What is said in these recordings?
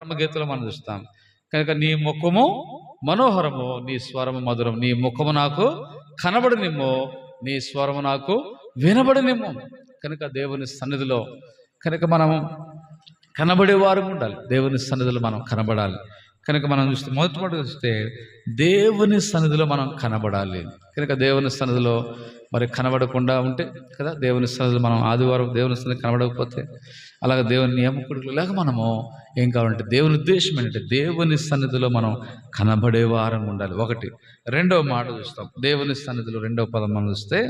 పరమగీతలో మనం చూస్తాం. కనుక నీ ముఖము మనోహరము, నీ స్వరము మధురం. నీ ముఖము నాకు కనబడనిమ్ము, నీ స్వరము నాకు వినబడనిమ్ము. కనుక దేవుని సన్నిధిలో కనుక మనం కనబడేవారు ఉండాలి. దేవుని సన్నిధిలో మనం కనబడాలి. కనుక మనం చూస్తే మొదటి చూస్తే దేవుని సన్నిధిలో మనం కనబడాలి. కనుక దేవుని సన్నిధిలో మరి కనబడకుండా ఉంటే కదా, దేవుని సన్నిధిలో మనం ఆదివారం దేవుని సన్నిధి కనబడకపోతే, అలాగే దేవుని నియమకుడులు లేక మనము ఏం కావాలంటే దేవుని ఉద్దేశం ఏంటంటే దేవుని సన్నిధిలో మనం కనబడేవారం ఉండాలి. ఒకటి. రెండవ మాట చూస్తాం, దేవుని సన్నిధిలో రెండవ పదం మనం చూస్తే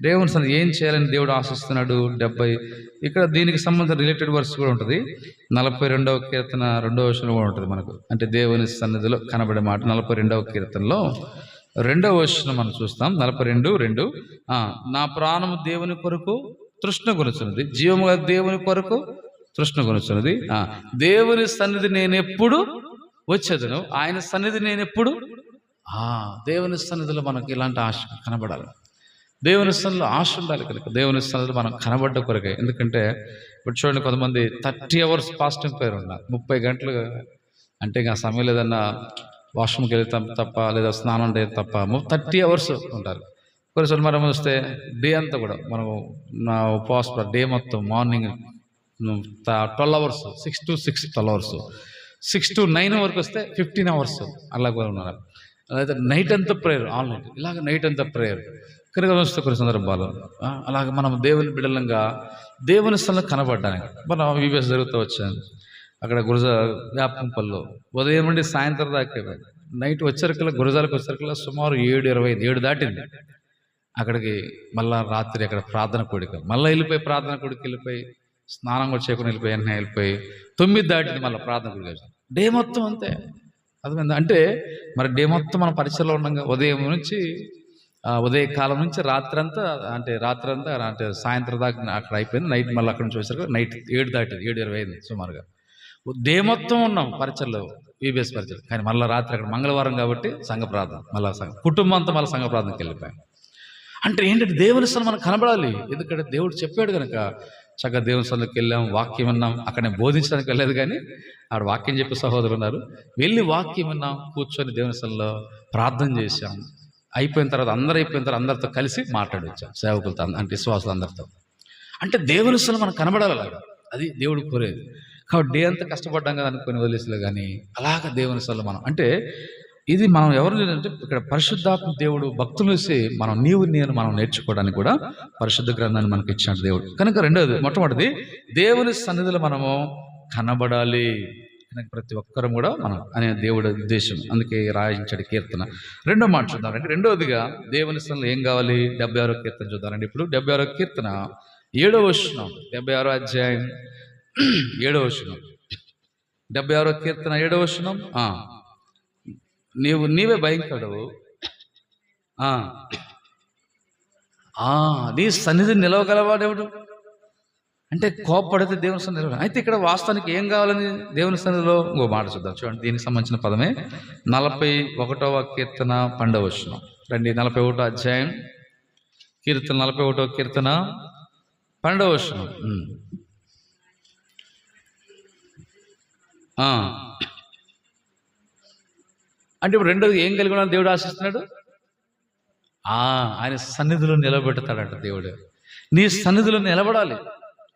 దేవుని సన్నిధి ఏం చేయాలని దేవుడు ఆశిస్తున్నాడు. 70 ఇక్కడ దీనికి సంబంధించిన రిలేటెడ్ వర్స్ కూడా ఉంటుంది. 42వ కీర్తన 2వ వచనం కూడా ఉంటుంది మనకు. అంటే దేవుని సన్నిధిలో కనబడే మాట 42వ కీర్తనలో 2వ వచనం మనం చూస్తాం. 42:2 నా ప్రాణము దేవుని కొరకు తృష్ణ కొనుచున్నది, జీవము దేవుని కొరకు తృష్ణ కొనుచున్నది. దేవుని సన్నిధి నేను ఎప్పుడు వచ్చేదను, ఆయన సన్నిధి నేను ఎప్పుడు. దేవుని సన్నిధిలో మనకి ఇలాంటి ఆశ కనబడాలి. దేవుని సన్నిధిలో ఆశ ఉండాలి. కనుక దేవుని సన్నిధిలో మనం కనబడ్డ కొరకే. ఎందుకంటే ఇప్పుడు చూడండి, కొంతమంది 30 hours ఫాస్టింగ్ పేరు ఉన్నారు. 30 గంటలు అంటే ఇంకా సమయం లేదన్నా వాష్రూమ్కి వెళ్తాం తప్ప, లేదా స్నానం చేయడం తప్ప 30 hours ఉంటారు. కొన్నిసార్లు మనం వస్తే డే అంతా కూడా మనం నా ఉపవాస డే మొత్తం morning 12 hours, 6 to 6 12 hours, 6 to 9 వరకు వస్తే 15 hours అలా కూడా ఉన్నారు. అలాగే నైట్ అంతా ప్రేయర్, ఆల్ నైట్ ఇలాగ నైట్ అంతా ప్రేయర్. కనుక వస్తే కొన్ని సందర్భాలు అలాగే మనం దేవుని బిడ్డలంగా దేవుని స్థలంలో కనబడ్డానికి మనం వీబీఎస్ జరుగుతూ వచ్చాను. అక్కడ గురజ వ్యాపంపల్లో ఉదయం నుండి సాయంత్రం దాకా నైట్ వచ్చరికల్లా గురజాలకు వచ్చరికల్లా సుమారు 7:25 దాటింది. అక్కడికి మళ్ళా రాత్రి అక్కడ ప్రార్థన కోడిక మళ్ళీ వెళ్ళిపోయి ప్రార్థన కోడికి వెళ్ళిపోయి స్నానం కూడా చేయకుండా వెళ్ళిపోయి వెంటనే వెళ్ళిపోయి 9 దాటింది మళ్ళీ ప్రార్థన కోడికి. డే మొత్తం అంతే. అర్థమైంది. అంటే మరి డే మొత్తం మనం పరిచయలో ఉండగా ఉదయం నుంచి ఉదయకాలం నుంచి రాత్రంతా అంటే సాయంత్రం దాకా అక్కడ అయిపోయింది. నైట్ మళ్ళీ అక్కడ నుంచి వచ్చేసరికి నైట్ 7 దాటింది, 7:25 సుమారుగా. డే మొత్తం ఉన్నాం పరిచయలో, వీబీఎస్ పరిచయం. కానీ మళ్ళీ రాత్రి అక్కడ మంగళవారం కాబట్టి సంఘ ప్రార్థన, మళ్ళీ కుటుంబం అంతా మళ్ళీ సంఘ ప్రార్థనకి వెళ్ళిపోయాం. అంటే ఏంటంటే దేవుని స్థలం మనకు కనబడాలి. ఎందుకంటే దేవుడు చెప్పాడు కనుక చక్కగా దేవుని స్థలంలోకి వెళ్ళాం, వాక్యం విన్నాం. అక్కడ నేను బోధించడానికి వెళ్ళలేదు, కానీ ఆడ వాక్యం చెప్పే సహోదరులు ఉన్నారు. వెళ్ళి వాక్యం విన్నాం, కూర్చొని దేవుని స్థలంలో ప్రార్థన చేశాం. అయిపోయిన తర్వాత అందరితో కలిసి మాట్లాడొచ్చాం, సేవకులతో అంటే విశ్వాసులు అందరితో. అంటే దేవుని స్థలం మనకు కనబడాలి. అలాగా అది దేవుడు కోరేది. కాబట్టి డే అంతా కష్టపడ్డాం కదా అనుకుని వదిలేసలే, కానీ అలాగ దేవుని స్థలం మనం అంటే ఇది మనం ఎవరు లేదంటే ఇక్కడ పరిశుద్ధాత్మ దేవుడు భక్తులు వేసి మనం నేను మనం నేర్చుకోవడానికి కూడా పరిశుద్ధ గ్రంథాన్ని మనకి ఇచ్చాడు దేవుడు. కనుక రెండోది, మొట్టమొదటిది దేవుని సన్నిధిలో మనము కనబడాలి. ప్రతి ఒక్కరం కూడా మనం అనే దేవుడి ఉద్దేశం, అందుకే రాయించాడు కీర్తన. రెండో మాట చూద్దామంటే, రెండవదిగా దేవుని సన్నిధిలో ఏం కావాలి. 76వ కీర్తన చూద్దామండి. ఇప్పుడు 76వ కీర్తన 7వ వచనం, 76వ అధ్యాయం 7వ వచనం, 76వ కీర్తన 7వ వచనం. నీవే భయంకరుడు, నీ సన్నిధి నిలవగలవాడేవుడు. అంటే కోప్పడితే దేవుని సన్నిధి నిలవ. అయితే ఇక్కడ వాస్తవానికి ఏం కావాలని దేవుని సన్నిధిలో ఇంకో మాట చూద్దాం. చూడండి, దీనికి సంబంధించిన పదమే 41వ కీర్తన 12వ వచనం. రండి, 41వ అధ్యాయం కీర్తన 41వ కీర్తన 12వ వచనం. అంటే ఇప్పుడు రెండోది ఏం కలిగి ఉన్నాడు దేవుడు ఆశిస్తున్నాడు. ఆయన సన్నిధిలో నిలబెడతాడంట దేవుడు. నీ సన్నిధిలో నిలబడాలి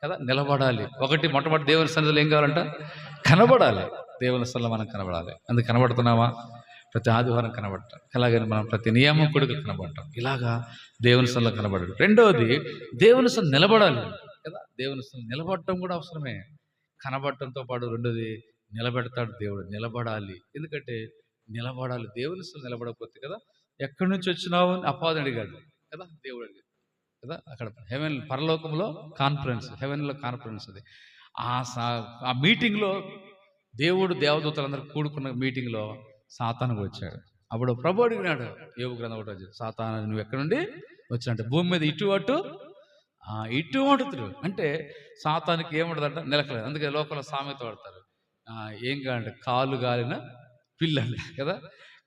కదా, నిలబడాలి. మొట్టమొదటి దేవుని సన్నిధిలో ఏం కావాలంట, కనబడాలి. దేవుని సన్నిధిలో మనం కనబడాలి. అందుకు కనబడుతున్నావా? ప్రతి ఆదివారం కనబడతాం, అలాగని మనం ప్రతి నియామకుడికి కనబడతాం. ఇలాగా దేవుని సన్నిధిలో కనబడాలి. రెండవది దేవుని సన్నిధిలో నిలబడాలి కదా. దేవుని సన్నిధిలో నిలబడటం కూడా అవసరమే. కనబడటంతో పాటు రెండోది నిలబెడతాడు దేవుడు. నిలబడాలి. ఎందుకంటే నిలబడాలి. దేవుని సన్నిధిలో నిలబడకపోతే కదా, ఎక్కడి నుంచి వచ్చినావు అని అపాదం అడిగాడు కదా దేవుడు అడిగాడు కదా. అక్కడ హెవెన్ పరలోకంలో కాన్ఫరెన్స్, హెవెన్లో కాన్ఫరెన్స్. అది ఆ మీటింగ్లో దేవుడు దేవదూతలందరూ కూడుకున్న మీటింగ్లో సాతానుకు వచ్చాడు. అప్పుడు ప్రభు అడిగినాడు, యోబు గ్రంథం 1 సాతాను నువ్వు ఎక్కడి నుండి వచ్చినట్టు. భూమి మీద ఇటు అటు అంటే సాతానికి ఏముండదంట, నిలకలేదు. అందుకే లోకంలో సామెత వాడతారు, ఏం కావాలంటే కాలు గాలిన పిల్లి కదా.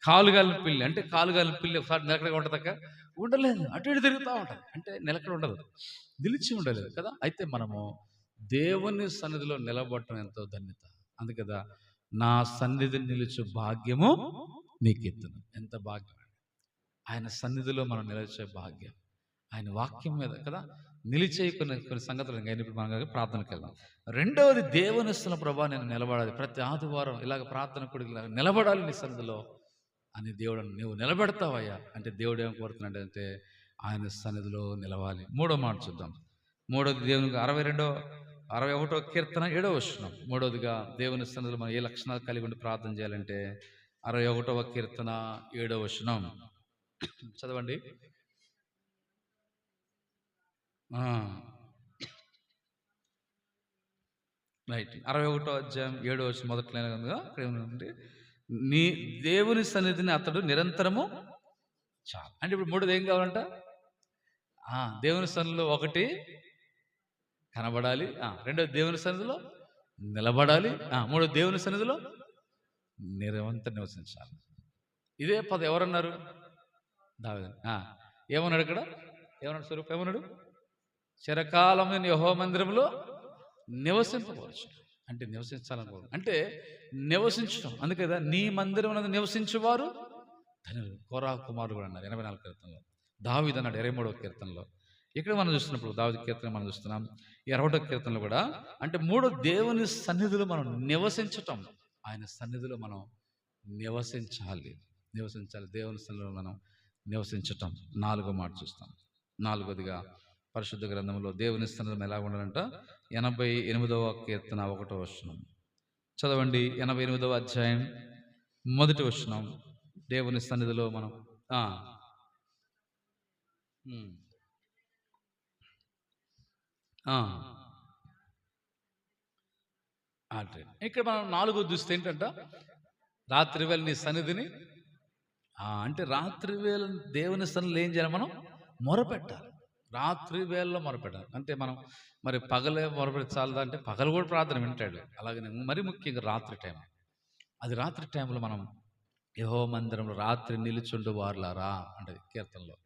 కాలు గాలిన పిల్లి అంటే కాలు గాలిన పిల్లి ఒకసారి నిలకడగా ఉంటుందక్క, ఉండలేదు. అటు ఇటు తిరుగుతూ ఉంటుంది. అంటే నిలకడ ఉండదు, నిలిచి ఉండలేదు కదా. అయితే మనము దేవుని సన్నిధిలో నిలబడటం ఎంతో ధన్యత. అందుకదా నా సన్నిధిని నిలుచు భాగ్యము నీకెత్తును. ఎంత భాగ్యం! ఆయన సన్నిధిలో మనం నిలిచే భాగ్యం, ఆయన వాక్యం మీద కదా నిలిచే కొన్ని సంగతులు ఇప్పుడు మనం ప్రార్థనకి వెళ్దాం. రెండవది, దేవుని స్థలం, ప్రభా నేను నిలబడాలి, ప్రతి ఆదివారం ఇలాగ ప్రార్థన కూడా నిలబడాలి నీ సన్నిధిలో అని దేవుడు నువ్వు నిలబెడతావయ్యా అంటే దేవుడు ఏం కోరుతున్నాడు అంటే ఆయన సన్నిధిలో నిలవాలి. మూడో మాట చూద్దాం. మూడోది దేవునికి 61వ కీర్తన 7వ వచనం. మూడోదిగా దేవుని సన్నిధిలో మనం ఏ లక్షణాలు కలిగి ఉండి ప్రార్థన చేయాలంటే 61వ కీర్తన 7వ వచనం చదవండి. రైట్. 61వ అధ్యాయం 7వ వచనం మొదట్లోనే నీ దేవుని సన్నిధిని అతడు నిరంతరము చాలు. అంటే ఇప్పుడు మూడోది ఏం కావాలంట? దేవుని సన్నిధిలో ఒకటి కనబడాలి, రెండోది దేవుని సన్నిధిలో నిలబడాలి, మూడోది దేవుని సన్నిధిలో నిరంతరం నివసించాలి. ఇదే పదం ఎవరన్నారు? దావీదు. ఏమన్నాడు ఇక్కడ? ఏమన్నాడు? స్వరూపం ఏమన్నాడు? చిరకాలం నేను యెహోవా మందిరంలో నివసింపవచ్చు. అంటే నివసించాలనుకో అంటే నివసించడం. అందుకే కదా నీ మందిరం నివసించేవారు ధనులు. కోరా కుమారుడు కూడా అన్నారు 84వ కీర్తనలో. దావీదు అన్నాడు 23వ కీర్తనలో. ఇక్కడ మనం చూస్తున్నప్పుడు దావీదు కీర్తన మనం చూస్తున్నాం. 60వ కీర్తనలో కూడా అంటే మూడు దేవుని సన్నిధిలో మనం నివసించటం, ఆయన సన్నిధిలో మనం నివసించాలి. దేవుని సన్నిధిలో మనం నివసించటం. 4వ మాట చూస్తాం. 4వదిగా పరిశుద్ధ గ్రంథంలో దేవుని సన్నిధిలో ఎలా ఉండాలంట? 88వ కీర్తన 1వ వచనం చదవండి. 88వ అధ్యాయం 1వ వచనం. దేవుని సన్నిధిలో మనం ఇక్కడ మనం 4వ చూస్తే ఏంటంట? రాత్రి వేళ నీ సన్నిధిని అంటే రాత్రి వేళ దేవుని సన్నిధిలో ఏం చేయాలి? మనం మొరపెట్టాలి. రాత్రి వేళలో మొరపెట్టాలి. అంటే మనం మరి పగలే మొరపెట్టి చాలదా అంటే పగలు కూడా ప్రార్థన వింటాడు. అలాగే మరి ముఖ్యంగా రాత్రి టైం. అది రాత్రి టైంలో మనం యెహోవా మందిరంలో రాత్రి నిలుచుండు వారులారా అంటే కీర్తనలో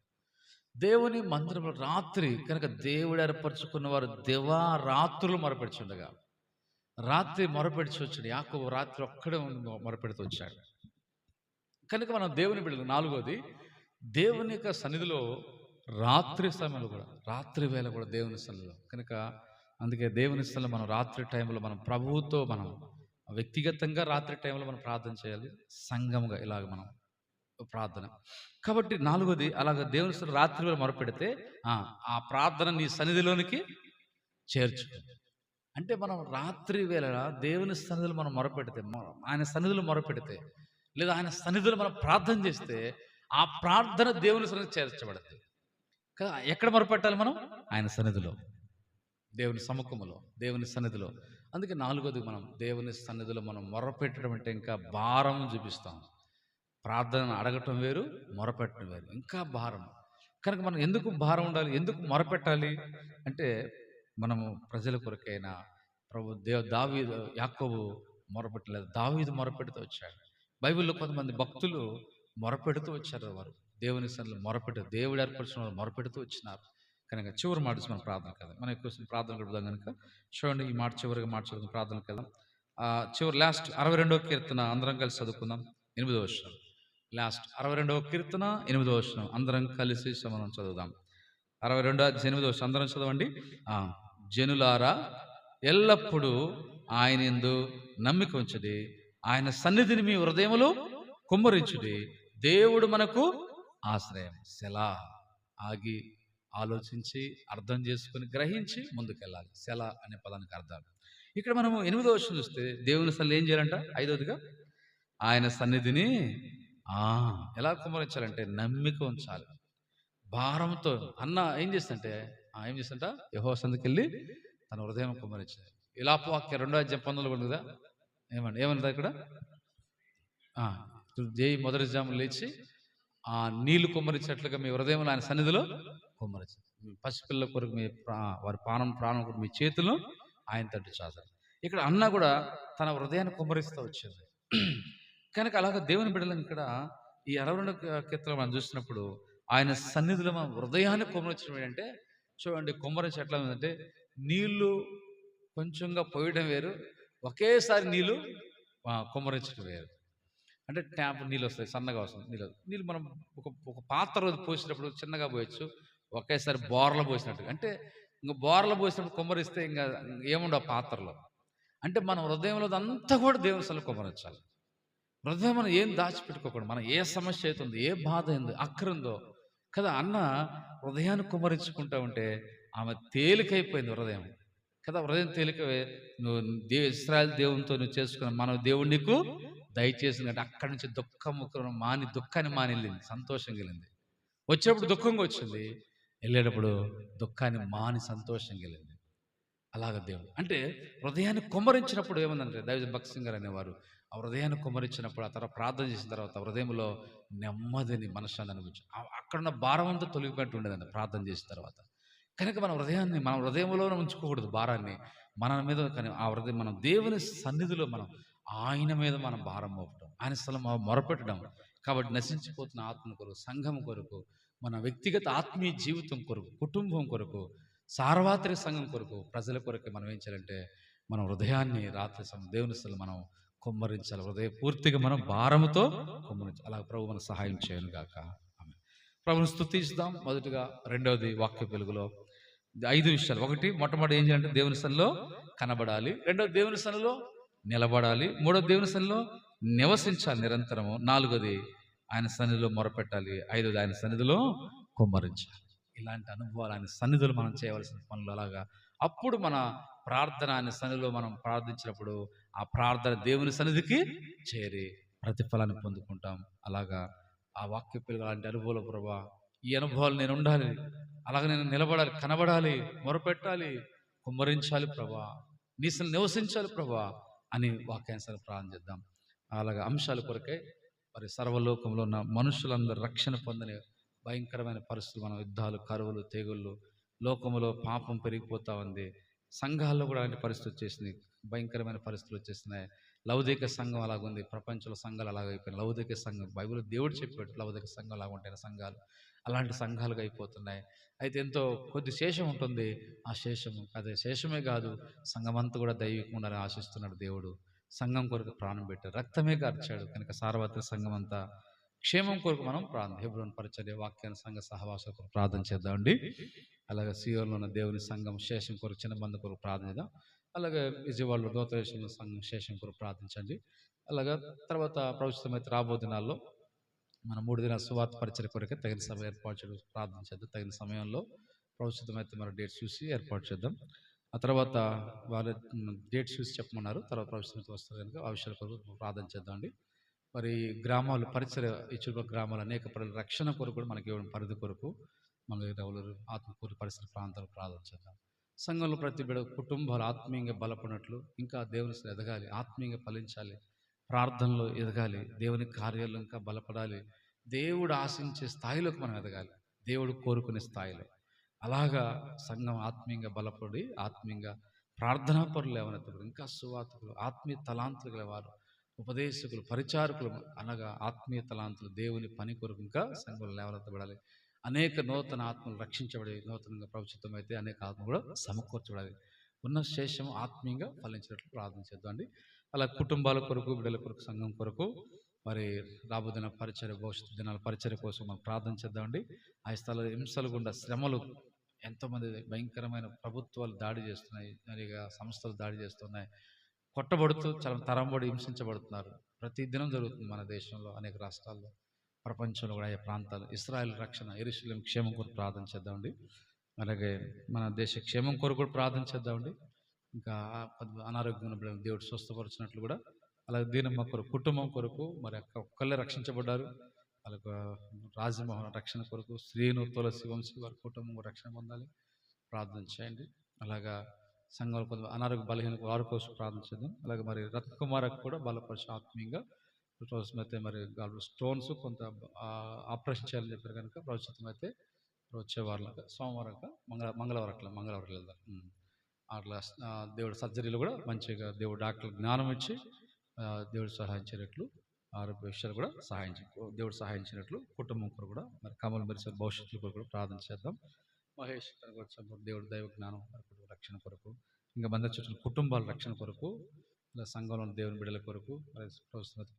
దేవుని మందిరంలో రాత్రి కనుక దేవుడు ఏర్పరచుకున్న వారు దివా రాత్రులు మొరపెడుచుండగా రాత్రి మొరపెడిచి వచ్చాడు. యాకోబు రాత్రి ఒక్కడే మొరపెడుతూ వచ్చాడు. కనుక మనం దేవుని బిడ్డలు 4వది దేవుని యొక్క సన్నిధిలో రాత్రి సమయంలో కూడా రాత్రి వేళ కూడా దేవుని సన్నిధిలో కనుక అందుకే దేవుని సన్నిధిలో మనం రాత్రి టైంలో మనం ప్రభువుతో మనం వ్యక్తిగతంగా రాత్రి టైంలో మనం ప్రార్థన చేయాలి, సంఘముగా ఇలాగ మనం ప్రార్థన. కాబట్టి 4వది అలాగ దేవుని సన్నిధిలో రాత్రి వేళ మొరపెడితే ఆ ప్రార్థన నీ సన్నిధిలోనికి చేర్చు. అంటే మనం రాత్రి వేళ దేవుని సన్నిధిలో మనం మొరపెడితే, ఆయన సన్నిధిలో మొరపెడితే లేదా ఆయన సన్నిధిలో మనం ప్రార్థన చేస్తే ఆ ప్రార్థన దేవుని సన్నిధిలో చేర్చబడుతుంది. ఎక్కడ మొరపెట్టాలి మనం? ఆయన సన్నిధిలో, దేవుని సముఖములో, దేవుని సన్నిధిలో. అందుకే 4వది మనం దేవుని సన్నిధిలో మనం మొరపెట్టడం అంటే ఇంకా భారం చూపిస్తాం. ప్రార్థన అడగటం వేరు, మొరపెట్టడం వేరు, ఇంకా భారం. కనుక మనం ఎందుకు భారం ఉండాలి, ఎందుకు మొరపెట్టాలి అంటే మనము ప్రజల కొరకైనా దావీదు యాకోబు మొరపెట్టలేదు, దావీదు మొరపెడుతూ వచ్చాడు. బైబిల్లో కొంతమంది భక్తులు మొరపెడుతూ వచ్చారు. వారు దేవుని సన్నిధిలో మొరపెట్టు దేవుడు ఏర్పరిచిన వారు మొరపెడుతూ వచ్చినారు. కనుక చివరి మాట మన ప్రార్థన కదా, మనం ఎక్కువ ప్రార్థన గడుపుదాం. కనుక చూడండి ఈ మాట చివరిగా చదువుకుని ప్రార్థనకి వెళ్దాం. చివరి లాస్ట్ 62వ కీర్తన అందరం కలిసి చదువుకుందాం. 8వ వచనం లాస్ట్ 62వ కీర్తన 8వ వచనం అందరం కలిసి మనం చదువుదాం. 62 8వ వచనం అందరం చదవండి. జనులారా ఎల్లప్పుడూ ఆయన యందు నమ్మిక ఉంచుడి, ఆయన సన్నిధిని మీ హృదయములో కుమ్మరించుడి, దేవుడు మనకు ఆశ్రయం. సెలా. ఆగి ఆలోచించి అర్థం చేసుకుని గ్రహించి ముందుకెళ్ళాలి. సెలా అనే పదానికి అర్థం. ఇక్కడ మనము 8వ వచనం చూస్తే దేవుని సన్నిధి ఏం చేయాలంట? 5వదిగా ఆయన సన్నిధిని ఎలా కుమ్మరించాలంటే నమ్మిక ఉంచాలి, భారంతో. అన్న ఏం చేస్తుంటే యెహోవా సన్నిధికి వెళ్ళి తన హృదయం కుమ్మరించాలి. ఇలాపు వాక్య 2వ అధ్యాయం 19 ఉంది కదా, ఏమన్నది ఇక్కడ? మొదటి జాము లేచి నీళ్లు కుమ్మరించినట్లుగా మీ హృదయంలో ఆయన సన్నిధిలో కుమ్మరించాలి. పసిపిల్లల కొరకు మీ వారి ప్రాణం కొరకు మీ చేతులను ఆయన తట్టు చాచాలి. ఇక్కడ అన్న కూడా తన హృదయాన్ని కుమ్మరిస్తూ వచ్చింది. కనుక అలాగ దేవుని బిడ్డలను ఇక్కడ ఈ 62వ కీర్తన మనం చూసినప్పుడు ఆయన సన్నిధిలో మనం హృదయాన్ని కుమ్మరించడం ఏంటంటే, చూడండి కుమ్మరించడం ఎట్లా ఉందంటే నీళ్లు కొంచెంగా పోయడం వేరు, ఒకేసారి నీళ్లు కుమ్మరించడం వేరు. అంటే ట్యాప్ నీళ్ళు వస్తాయి, సన్నగా వస్తుంది నీళ్ళు మనం ఒక ఒక పాత్ర పోసినప్పుడు చిన్నగా పోయొచ్చు, ఒకేసారి బోర్ల పోసినట్టుగా. అంటే ఇంక బోర్ల పోసినప్పుడు కుమ్మరిస్తే ఇంకా ఏముండవు ఆ పాత్రలో. అంటే మన హృదయంలో అంతా కూడా దేవుని సన్నిధిలో కుమ్మరించాలి. హృదయం మనం ఏం దాచిపెట్టుకోకూడదు. మనం ఏ సమస్య అవుతుందో, ఏ బాధ అయిందో, అక్కరుందో కదా. అన్న హృదయాన్ని కుమ్మరించుకుంటా ఉంటే ఆమె తేలికైపోయింది హృదయం కదా. హృదయం తేలిక. నువ్వు ఇశ్రాయేలు దేవునితో నువ్వు చేసుకున్న మన దేవుడు నీకు దయచేసినట్టు అక్కడి నుంచి దుఃఖాన్ని మాని వెళ్ళింది, సంతోషంగా వెళ్ళింది. వచ్చేటప్పుడు దుఃఖంగా వచ్చింది, వెళ్ళేటప్పుడు దుఃఖాన్ని మాని సంతోషంగా వెళ్ళింది. అలాగ దేవుడు అంటే హృదయాన్ని కుమ్మరించినప్పుడు ఏమందంటే దైవ భక్త్ సింగర్ అనేవారు, ఆ హృదయాన్ని కుమ్మరించినప్పుడు ఆ తర్వాత ప్రార్థన చేసిన తర్వాత హృదయంలో నెమ్మదిని మనశ్శాంతి అనిపించి అక్కడున్న భారం అంతా తొలగిపెట్టి ఉండేదండి ప్రార్థన చేసిన తర్వాత. కనుక మన హృదయాన్ని మన హృదయంలోనే ఉంచుకోకూడదు భారాన్ని, మన మీద. కానీ ఆ హృదయం మనం దేవుని సన్నిధిలో మనం ఆయన మీద మనం భారం మోపడం, ఆయన స్థలం మొరపెట్టడం. కాబట్టి నశించిపోతున్న ఆత్మ కొరకు, సంఘం కొరకు, మన వ్యక్తిగత ఆత్మీయ జీవితం కొరకు, కుటుంబం కొరకు, సార్వత్రిక సంఘం కొరకు, ప్రజల కొరకు మనం ఏం చేయాలంటే మన హృదయాన్ని రాత్రి దేవుని స్థలం మనం కుమ్మరించాలి. హృదయ పూర్తిగా మనం భారముతో కుమ్మరించాలి. అలా ప్రభు మన సహాయం చేయను గాక. ప్రభుని స్తుతిస్తాం. మొదటిగా రెండవది వాక్య వెలుగులో 5 విషయాలు. ఒకటి, మొట్టమొదటి ఏం చేయాలంటే దేవుని సన్నిధిలో కనబడాలి. రెండోది దేవుని సన్నిధిలో నిలబడాలి. మూడోది దేవుని సన్నిధిలో నివసించాలి నిరంతరము. నాలుగోది ఆయన సన్నిధిలో మొరపెట్టాలి. ఐదోది ఆయన సన్నిధిలో కుమ్మరించాలి. ఇలాంటి అనుభవాలు ఆయన సన్నిధిలో మనం చేయవలసిన పనులు. అలాగా అప్పుడు మన ప్రార్థన ఆయన సన్నిధిలో మనం ప్రార్థించినప్పుడు ఆ ప్రార్థన దేవుని సన్నిధికి చేరి ప్రతిఫలాన్ని పొందుకుంటాం. అలాగా ఆ వాక్య పిల్లలు అలాంటి అనుభవాలు ప్రభా, ఈ అనుభవాలు నేను ఉండాలి, అలాగే నేను నిలబడాలి, కనబడాలి, మొరపెట్టాలి, కుమ్మరించాలి ప్రభా, నీసలు నివసించాలి ప్రభా అని వాక్యానుసారం ప్రార్థన చేద్దాం. అలాగే అంశాల కొరకే మరి సర్వలోకంలో ఉన్న మనుషులందరూ రక్షణ పొందని భయంకరమైన పరిస్థితులు, మన యుద్ధాలు, కరువులు, తెగుళ్ళు, లోకములో పాపం పెరిగిపోతా ఉంది. సంఘాల్లో కూడా అలాంటి పరిస్థితి వచ్చేసింది, భయంకరమైన పరిస్థితులు వచ్చేస్తున్నాయి. లౌదిక సంఘం అలాగుంది, ప్రపంచంలో సంఘాలు అలాగైపోయినాయి. లౌదిక సంఘం బైబిల్ దేవుడు చెప్పాడు, లౌదిక సంఘం అలాగ ఉంటాయి సంఘాలు, అలాంటి సంఘాలుగా అయిపోతున్నాయి. అయితే ఎంతో కొద్ది శేషం ఉంటుంది, ఆ శేషము అదే శేషమే కాదు, సంఘం అంతా కూడా దైవికంగా ఉండాలని ఆశిస్తున్నాడు దేవుడు. సంఘం కొరకు ప్రాణం పెట్టాడు, రక్తమే కార్చాడు. కనుక సార్వత్రిక సంఘం అంతా క్షేమం కొరకు మనం ప్రార్థన, హెబ్రోను పరిచర్య, వాక్యాన్ని, సంఘ సహవాసం కొరకు ప్రార్థన చేద్దామండి. అలాగే సియోన్లో ఉన్న దేవుని సంఘం శేషం కొరకు, చిన్న బంధు కొరకు ప్రార్థన చేద్దాం. అలాగే విజయవాడలో నూతన సంఘం శేషం కొరకు ప్రార్థించండి. అలాగా తర్వాత ప్రస్తుతమైతే రాబో దినాల్లో మన 3 దినాల సువార్త పరిచర్య కొరకే తగిన సమయం ఏర్పాటు చేయడం ప్రార్థన చేద్దాం. తగిన సమయంలో ప్రస్తుతమైతే మన డేట్స్ చూసి ఏర్పాటు చేద్దాం. ఆ తర్వాత వాళ్ళ డేట్స్ చూసి చెప్పమన్నారు, తర్వాత ప్రస్తుతం వస్తారు కనుక ఆ విషయాల కొరకు ప్రార్థన చేద్దామండి. మరి గ్రామాలు పరిసర ఇచ్చిన గ్రామాలు అనేక ప్రజల రక్షణ కొరకు కూడా మనకి ఇవ్వడం, పరిధి కొరకు మన ఆత్మకూరు పరిసర ప్రాంతాలు ప్రార్థన చేద్దాం. సంఘంలో ప్రతి బిడ్డ కుటుంబాలు ఆత్మీయంగా బలపడినట్లు ఇంకా దేవుని ఎదగాలి, ఆత్మీయంగా ఫలించాలి, ప్రార్థనలో ఎదగాలి, దేవుని కార్యాలు ఇంకా బలపడాలి, దేవుడు ఆశించే స్థాయిలోకి మనం ఎదగాలి, దేవుడు కోరుకునే స్థాయిలో. అలాగా సంఘం ఆత్మీయంగా బలపడి ఆత్మీయంగా ప్రార్థనా పరులు ఏమన్నప్పుడు ఇంకా సువార్తకులు, ఆత్మీయ తలాంతులు గలవారు, ఉపదేశకులు, పరిచారకులు అనగా ఆత్మీయ తలాంతులు దేవుని పని కొరకు ఇంకా సంఘంలో లేవనెత్తబడాలి. అనేక నూతన ఆత్మలు రక్షించబడి నూతనంగా ప్రవచితం అయితే అనేక ఆత్మలు కూడా సమకూర్చబడాలి. ఉన్న శేషం ఆత్మీయంగా ఫలించినట్లు ప్రార్థన చేద్దామండి. అలా కుటుంబాల కొరకు, బిడ్డల కొరకు, సంఘం కొరకు మరి రాబోదిన పరిచర్య, భవిష్యత్తు దినాల పరిచర్య కోసం మనం ప్రార్థన చేద్దామండి. ఆ స్థల హింసలు గుండా శ్రమలు, ఎంతోమంది భయంకరమైన ప్రభుత్వాలు దాడి చేస్తున్నాయి, మరిగా సంస్థలు దాడి చేస్తున్నాయి, కొట్టబడుతూ చాలా తరంబడి హింసించబడుతున్నారు. ప్రతి దినం జరుగుతుంది మన దేశంలో, అనేక రాష్ట్రాల్లో, ప్రపంచంలో కూడా ఆయా ప్రాంతాలు. ఇశ్రాయేల్ రక్షణ, యెరూషలేము క్షేమం కొరకు ప్రార్థన చేద్దామండి. అలాగే మన దేశ క్షేమం కొరకు కూడా ప్రార్థన చేద్దామండి. ఇంకా అనారోగ్యం ఉన్న దేవుడు స్వస్థపరిచినట్లు కూడా, అలాగే దీనమ్మ కొరకు, కుటుంబం కొరకు, మరి ఒక్కళ్ళే రక్షించబడ్డారు. అలాగే రాజమోహన్ రక్షణ కొరకు, శ్రీను, తులసి, వంశీ వారి కుటుంబం రక్షణ పొందాలి, ప్రార్థన చేయండి. అలాగా సంఘంలో కొంత అనారోగ్య బలహీన వారి కోసం ప్రార్థన చేద్దాం. అలాగే మరి రత్నకుమారకు కూడా బలపరిచి ఆత్మీయంగా ప్రస్తుతం అయితే మరి స్టోన్స్ కొంత ఆపరేషన్ చేయాలని చెప్పారు కనుక ప్రస్తుతం అయితే వచ్చే వారం సోమవారం మంగళవారం వెళ్దాం. అట్లా దేవుడు సర్జరీలు కూడా మంచిగా దేవుడు డాక్టర్ జ్ఞానం ఇచ్చి దేవుడు సహాయించినట్లు, ఆరోగ్య విషయాలు కూడా దేవుడు సహాయించినట్లు, కుటుంబం కొరకు కూడా మరి కమల మెరిసే భవిష్యత్తు కొరకు కూడా ప్రార్థన చేద్దాం. మహేష్ దేవుడు దైవ జ్ఞానం రక్షణ కొరకు, ఇంకా మంది చుట్టూ కుటుంబాల రక్షణ కొరకు, ఇలా సంఘంలో ఉన్న దేవుని బిడ్డల కొరకు మరి